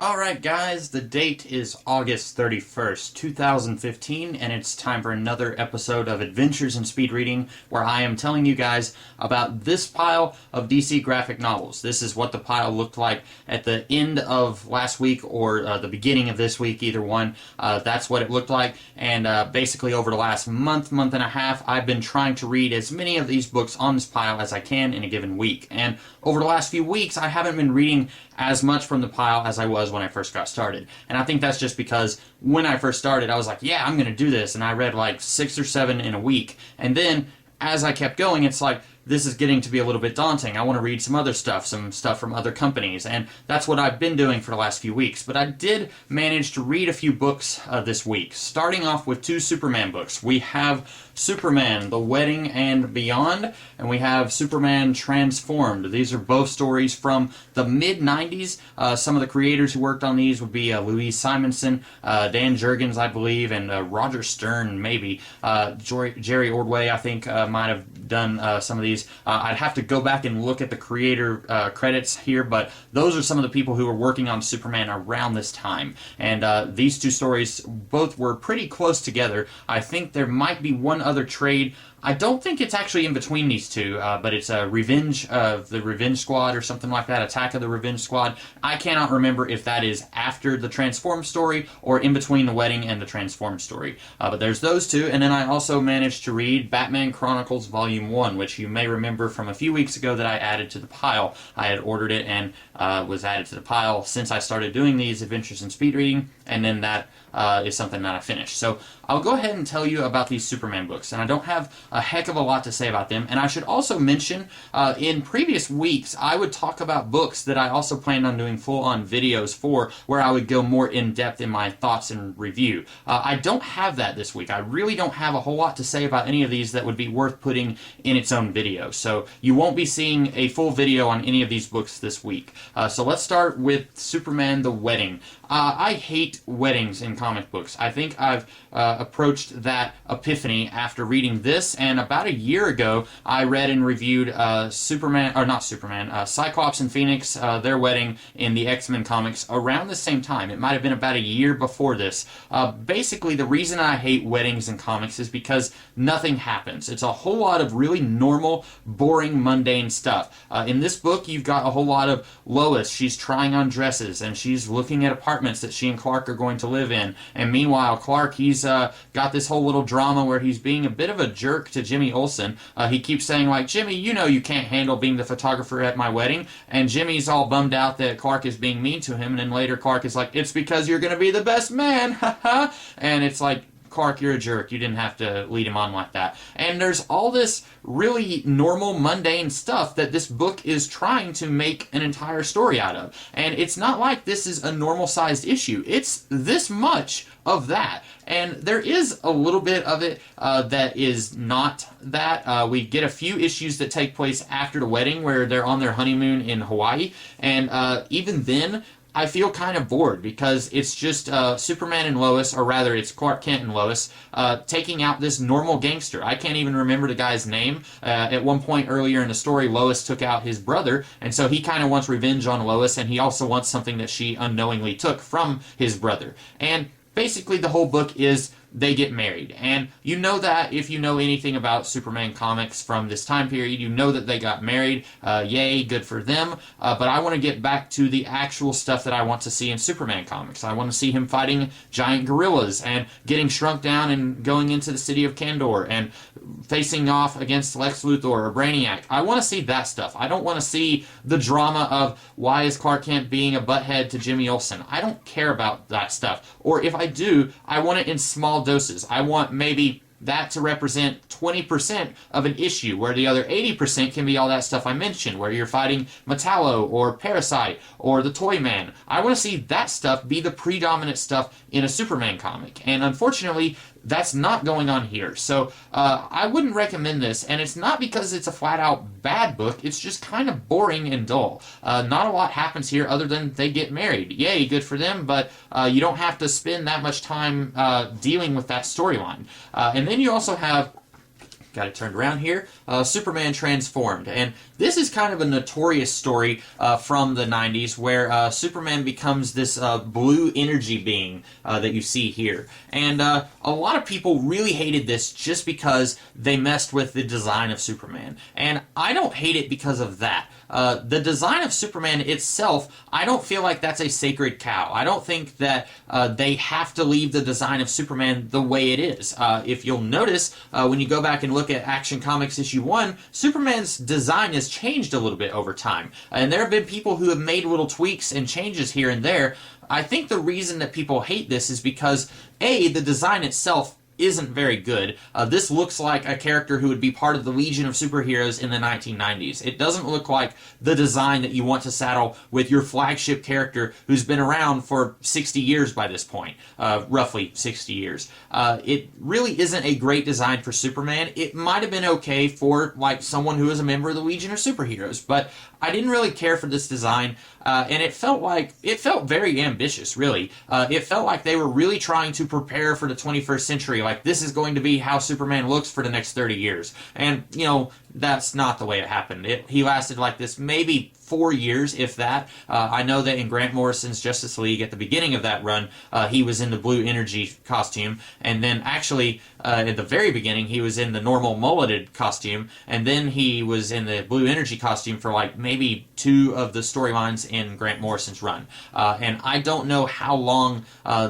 Alright guys, the date is August 31st, 2015, and it's time for another episode of Adventures in Speed Reading, where I am telling you guys about this pile of DC graphic novels. This is what the pile looked like at the end of last week or the beginning of this week, either one. That's what it looked like, and basically over the last month and a half, I've been trying to read as many of these books on this pile as I can in a given week. And over the last few weeks, I haven't been reading as much from the pile as I was when I first got started. And I think that's just because when I first started, I was like, yeah, I'm going to do this. And I read like 6 or 7 in a week. And then as I kept going, it's like, this is getting to be a little bit daunting. I want to read some other stuff, some stuff from other companies, and that's what I've been doing for the last few weeks. But I did manage to read a few books this week, starting off with 2 Superman books. We have Superman, The Wedding and Beyond, and we have Superman Transformed. These are both stories from the mid-90s. Some of the creators who worked on these would be Louise Simonson, Dan Jurgens, I believe, and Roger Stern, maybe. Jerry Ordway, I think, might have done some of these. I'd have to go back and look at the creator credits here, but those are some of the people who were working on Superman around this time. And these 2 stories both were pretty close together. I think there might be one other trade. I don't think it's actually in between these 2, but it's Revenge of the Revenge Squad or something like that, Attack of the Revenge Squad. I cannot remember if that is after the Transform story or in between the Wedding and the Transform story. But there's those 2, and then I also managed to read Batman Chronicles Volume 1, which you may remember from a few weeks ago that I added to the pile. I had ordered it and was added to the pile since I started doing these Adventures in Speed Reading, and then that is something that I finished. So I'll go ahead and tell you about these Superman books, and I don't have a heck of a lot to say about them. And I should also mention, in previous weeks, I would talk about books that I also planned on doing full-on videos for, where I would go more in-depth in my thoughts and review. I don't have that this week. I really don't have a whole lot to say about any of these that would be worth putting in its own video. So you won't be seeing a full video on any of these books this week. So let's start with Superman the Wedding. I hate weddings in comic books. I think I've approached that epiphany after reading this, and about a year ago I read and reviewed Cyclops and Phoenix, their wedding in the X-Men comics around the same time. It might have been about a year before this. Basically, the reason I hate weddings in comics is because nothing happens. It's a whole lot of really normal, boring, mundane stuff. In this book, you've got a whole lot of Lois. She's trying on dresses, and she's looking at apartments that she and Clark are going to live in. And meanwhile, Clark, he's got this whole little drama where he's being a bit of a jerk to Jimmy Olsen. He keeps saying, like, Jimmy, you know you can't handle being the photographer at my wedding. And Jimmy's all bummed out that Clark is being mean to him. And then later Clark is like, it's because you're going to be the best man. Haha. And it's like, Clark, you're a jerk. You didn't have to lead him on like that. And there's all this really normal, mundane stuff that this book is trying to make an entire story out of. And it's not like this is a normal-sized issue. It's this much of that. And there is a little bit of it that is not that. We get a few issues that take place after the wedding where they're on their honeymoon in Hawaii. And even then, I feel kind of bored because it's just Superman and Lois, or rather it's Clark Kent and Lois, taking out this normal gangster. I can't even remember the guy's name. At one point earlier in the story, Lois took out his brother, and so he kind of wants revenge on Lois, and he also wants something that she unknowingly took from his brother. And basically the whole book is they get married. And you know that if you know anything about Superman comics from this time period, you know that they got married. Yay, good for them. But I want to get back to the actual stuff that I want to see in Superman comics. I want to see him fighting giant gorillas and getting shrunk down and going into the city of Kandor and facing off against Lex Luthor or Brainiac. I want to see that stuff. I don't want to see the drama of why is Clark Kent being a butthead to Jimmy Olsen. I don't care about that stuff. Or if I do, I want it in small doses. I want maybe that to represent 20% of an issue, where the other 80% can be all that stuff I mentioned, where you're fighting Metallo or Parasite or the Toyman. I want to see that stuff be the predominant stuff in a Superman comic. And unfortunately, that's not going on here. So I wouldn't recommend this, and it's not because it's a flat-out bad book. It's just kind of boring and dull. Not a lot happens here other than they get married. Yay, good for them, but you don't have to spend that much time dealing with that storyline. And then you also have got it turned around here, Superman Transformed. And this is kind of a notorious story from the 90s where Superman becomes this blue energy being that you see here. And a lot of people really hated this just because they messed with the design of Superman. And I don't hate it because of that. The design of Superman itself, I don't feel like that's a sacred cow. I don't think that they have to leave the design of Superman the way it is. If you'll notice, when you go back and look at Action Comics issue 1, Superman's design has changed a little bit over time. And there have been people who have made little tweaks and changes here and there. I think the reason that people hate this is because, A, the design itself isn't very good. This looks like a character who would be part of the Legion of Superheroes in the 1990s. It doesn't look like the design that you want to saddle with your flagship character who's been around for 60 years by this point, roughly 60 years. It really isn't a great design for Superman. It might have been okay for like someone who is a member of the Legion of Superheroes, but I didn't really care for this design, and it felt very ambitious, really. It felt like they were really trying to prepare for the 21st century, like this is going to be how Superman looks for the next 30 years. And, you know, that's not the way it happened. He lasted like this maybe 4 years, if that. I know that in Grant Morrison's Justice League, at the beginning of that run, he was in the Blue Energy costume, and then actually, at the very beginning, he was in the normal mulleted costume, and then he was in the Blue Energy costume for like maybe 2 of the storylines in Grant Morrison's run. And I don't know how long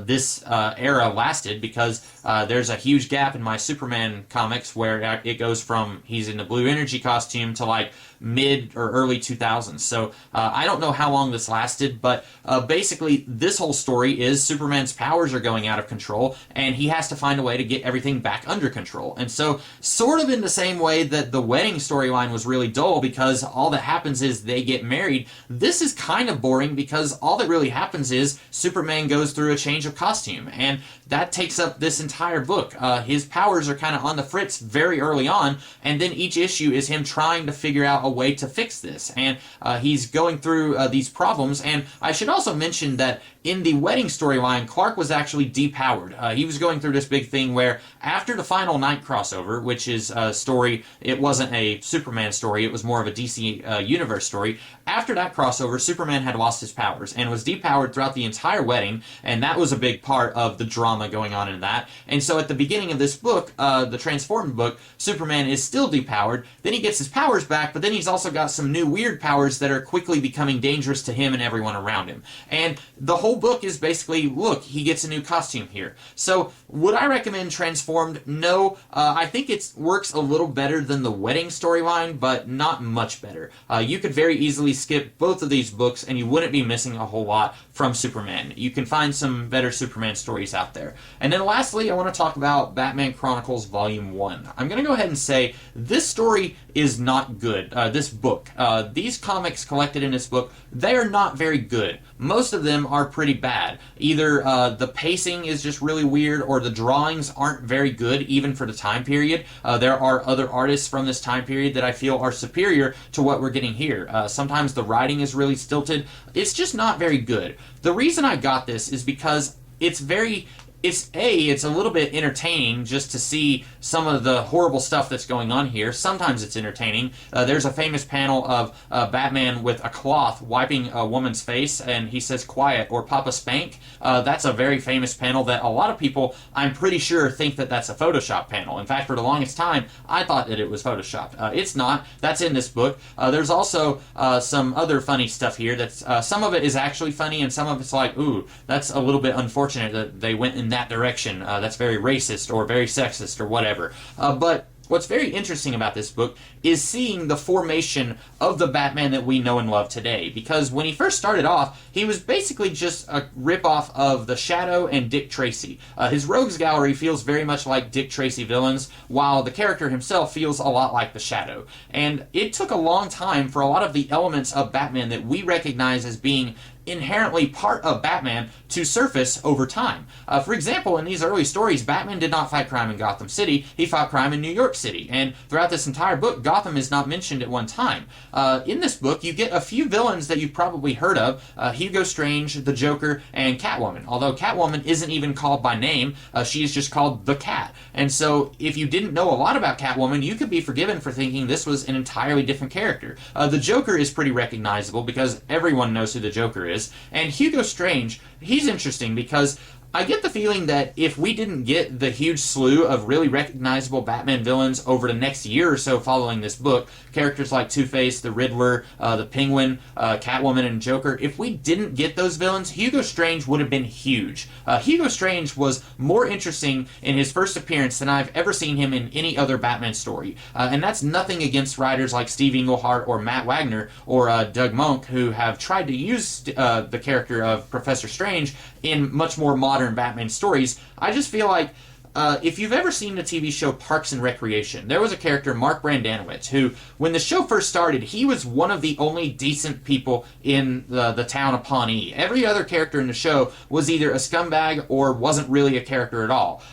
this era lasted, because there's a huge gap in my Superman comics where it goes from he's in the Blue Energy costume to like mid or early 2000s. So I don't know how long this lasted, but basically this whole story is Superman's powers are going out of control, and he has to find a way to get everything back under control. And so sort of in the same way that the wedding storyline was really dull because all that happens is they get married, this is kind of boring because all that really happens is Superman goes through a change of costume, and that takes up this entire book. His powers are kind of on the fritz very early on, and then each issue is him trying to figure out a way to fix this, and he's going through these problems. And I should also mention that in the wedding storyline, Clark was actually depowered. He was going through this big thing where after the final Night crossover, which is a story, it wasn't a Superman story, it was more of a DC Universe story. After that crossover, Superman had lost his powers and was depowered throughout the entire wedding, and that was a big part of the drama going on in that. And so at the beginning of this book, the Transformed book, Superman is still depowered, then he gets his powers back, but then he's also got some new weird powers that are quickly becoming dangerous to him and everyone around him. And the whole book is basically, look, he gets a new costume here. So would I recommend Transformed? No. I think it works a little better than the wedding storyline, but not much better. You could very easily skip both of these books and you wouldn't be missing a whole lot from Superman. You can find some better Superman stories out there. And then lastly, I want to talk about Batman Chronicles Volume 1. I'm going to go ahead and say this story is not good. This book. These comics collected in this book, they are not very good. Most of them are pretty bad. Either the pacing is just really weird, or the drawings aren't very good, even for the time period. There are other artists from this time period that I feel are superior to what we're getting here. Sometimes the writing is really stilted. It's just not very good. The reason I got this is because it's a little bit entertaining just to see some of the horrible stuff that's going on here. Sometimes it's entertaining. There's a famous panel of Batman with a cloth wiping a woman's face, and he says, "Quiet," or "Papa Spank." That's a very famous panel that a lot of people, I'm pretty sure, think that that's a Photoshop panel. In fact, for the longest time, I thought that it was Photoshopped. It's not. That's in this book. There's also some other funny stuff here. That's some of it is actually funny, and some of it's like, ooh, that's a little bit unfortunate that they went in that direction. That's very racist or very sexist or whatever. But what's very interesting about this book is seeing the formation of the Batman that we know and love today. Because when he first started off, he was basically just a ripoff of the Shadow and Dick Tracy. His Rogues Gallery feels very much like Dick Tracy villains, while the character himself feels a lot like the Shadow. And it took a long time for a lot of the elements of Batman that we recognize as being inherently part of Batman to surface over time. For example, in these early stories, Batman did not fight crime in Gotham City. He fought crime in New York City. And throughout this entire book, Gotham is not mentioned at one time. In this book, you get a few villains that you've probably heard of. Hugo Strange, the Joker, and Catwoman. Although Catwoman isn't even called by name, she is just called the Cat. And so if you didn't know a lot about Catwoman, you could be forgiven for thinking this was an entirely different character. The Joker is pretty recognizable because everyone knows who the Joker is. And Hugo Strange, he's interesting because I get the feeling that if we didn't get the huge slew of really recognizable Batman villains over the next year or so following this book, characters like Two-Face, the Riddler, the Penguin, Catwoman, and Joker, if we didn't get those villains, Hugo Strange would have been huge. Hugo Strange was more interesting in his first appearance than I've ever seen him in any other Batman story. And that's nothing against writers like Steve Englehart or Matt Wagner or Doug Monk, who have tried to use the character of Professor Strange in much more modern Batman stories. I just feel like if you've ever seen the TV show Parks and Recreation, there was a character, Mark Brandanowitz, who, when the show first started, he was one of the only decent people in the town of Pawnee. Every other character in the show was either a scumbag or wasn't really a character at all.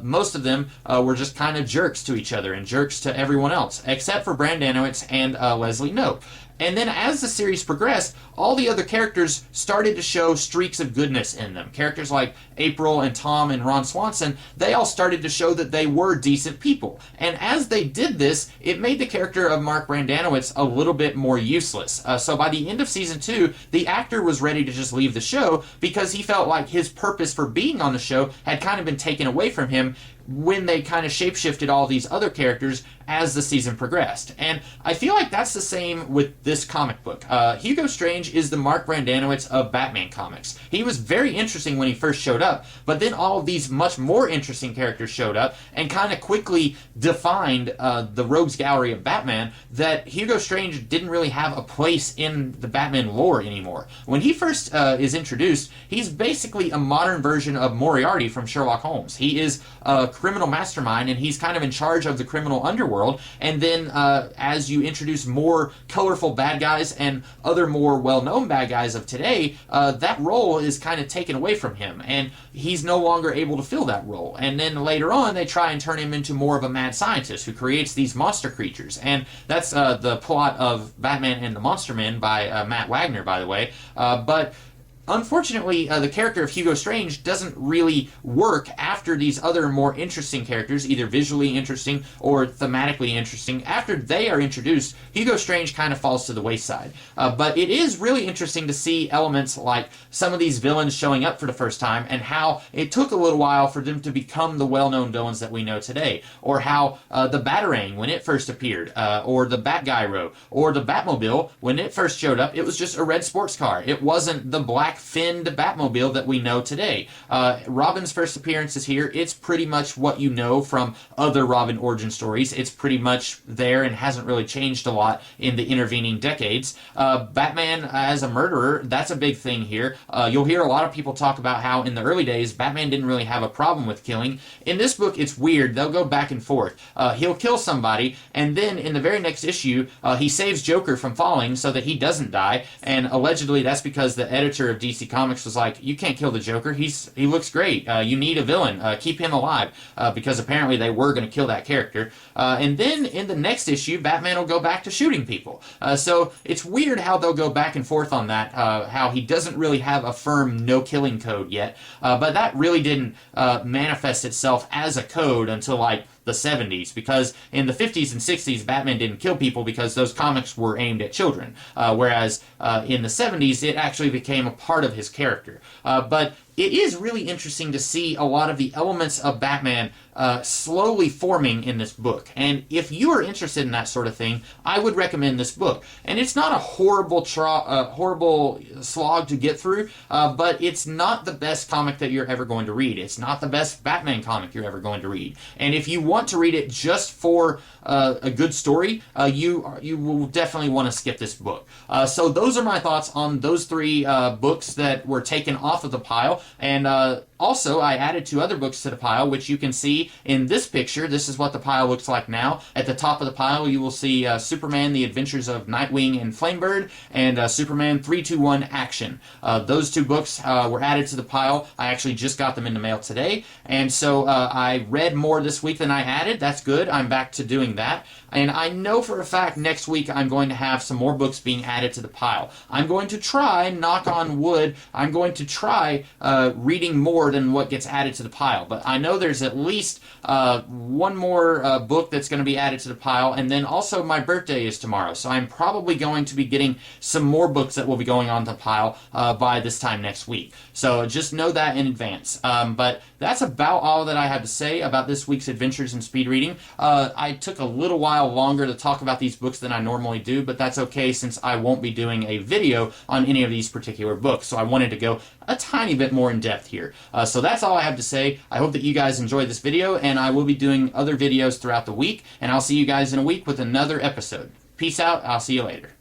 Most of them were just kind of jerks to each other and jerks to everyone else, except for Brandanowitz and Leslie Knope. And then as the series progressed, all the other characters started to show streaks of goodness in them. Characters like April and Tom and Ron Swanson, they all started to show that they were decent people. And as they did this, it made the character of Mark Brandanowitz a little bit more useless. So by the end of season 2, the actor was ready to just leave the show because he felt like his purpose for being on the show had kind of been taken away from him when they kind of shapeshifted all these other characters as the season progressed. And I feel like that's the same with this comic book. Hugo Strange is the Mark Brandanowitz of Batman comics. He was very interesting when he first showed up, but then all of these much more interesting characters showed up and kind of quickly defined the rogues gallery of Batman that Hugo Strange didn't really have a place in the Batman lore anymore. When he first is introduced, he's basically a modern version of Moriarty from Sherlock Holmes. He is a criminal mastermind, and he's kind of in charge of the criminal underworld. And then as you introduce more colorful bad guys and other more well-known bad guys of today, that role is kind of taken away from him, and he's no longer able to fill that role. And then later on, they try and turn him into more of a mad scientist who creates these monster creatures. And that's the plot of Batman and the Monster Men by Matt Wagner, by the way. But unfortunately, the character of Hugo Strange doesn't really work after these other more interesting characters, either visually interesting or thematically interesting. After they are introduced, Hugo Strange kind of falls to the wayside. But it is really interesting to see elements like some of these villains showing up for the first time and how it took a little while for them to become the well-known villains that we know today. Or how the Batarang, when it first appeared, or the Batgyro, or the Batmobile, when it first showed up, it was just a red sports car. It wasn't the black finned Batmobile that we know today. Robin's first appearance is here. It's pretty much what you know from other Robin origin stories. It's pretty much there and hasn't really changed a lot in the intervening decades. Batman as a murderer, that's a big thing here. You'll hear a lot of people talk about how in the early days, Batman didn't really have a problem with killing. In this book, it's weird. They'll go back and forth. He'll kill somebody, and then in the very next issue, he saves Joker from falling so that he doesn't die, and allegedly that's because the editor of DC Comics was like, you can't kill the Joker, he looks great, you need a villain, keep him alive, because apparently they were going to kill that character. And then in the next issue, Batman will go back to shooting people. So it's weird how they'll go back and forth on that, how he doesn't really have a firm no-killing code yet, but that really didn't manifest itself as a code until like the 70s, because in the 50s and 60s, Batman didn't kill people because those comics were aimed at children, whereas in the 70s, it actually became a part of his character. But it is really interesting to see a lot of the elements of Batman slowly forming in this book. And if you are interested in that sort of thing, I would recommend this book. And it's not a horrible slog to get through, but it's not the best comic that you're ever going to read. It's not the best Batman comic you're ever going to read. And if you want to read it just for a good story, you will definitely want to skip this book. So those are my thoughts on those three books that were taken off of the pile. And Also, I added 2 other books to the pile, which you can see in this picture. This is what the pile looks like now. At the top of the pile, you will see Superman, The Adventures of Nightwing and Flamebird, and Superman 321 Action. Those 2 books were added to the pile. I actually just got them in the mail today, and so I read more this week than I added. That's good. I'm back to doing that. And I know for a fact next week I'm going to have some more books being added to the pile. I'm going to try, knock on wood, I'm going to try reading more than what gets added to the pile. But I know there's at least one more book that's going to be added to the pile. And then also my birthday is tomorrow. So I'm probably going to be getting some more books that will be going on the pile by this time next week. So just know that in advance. But that's about all that I have to say about this week's Adventures in Speed Reading. I took a little while longer to talk about these books than I normally do, but that's okay since I won't be doing a video on any of these particular books. So I wanted to go a tiny bit more in depth here. So that's all I have to say. I hope that you guys enjoyed this video, and I will be doing other videos throughout the week, and I'll see you guys in a week with another episode. Peace out. I'll see you later.